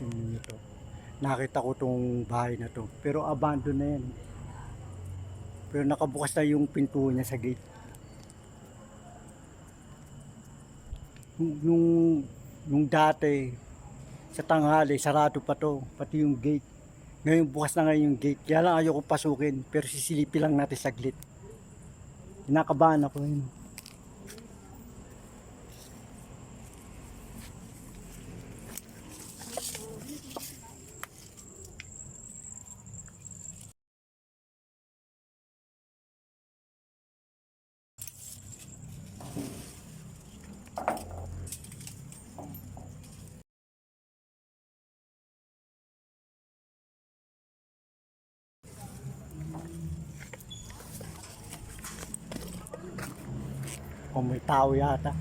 Tingnan nyo to. Nakita ko tong bahay na to. Pero abandon na yan. Pero nakabukas na yung pinto niya sa gate. Yung, yung dati, sa tanghali, sarado pa to. Pati yung gate. Ngayon bukas na ngayon yung gate. Kaya lang ayoko pasukin. Pero sisilipin lang natin saglit. Kinakabahan ako yun. O may tao yata.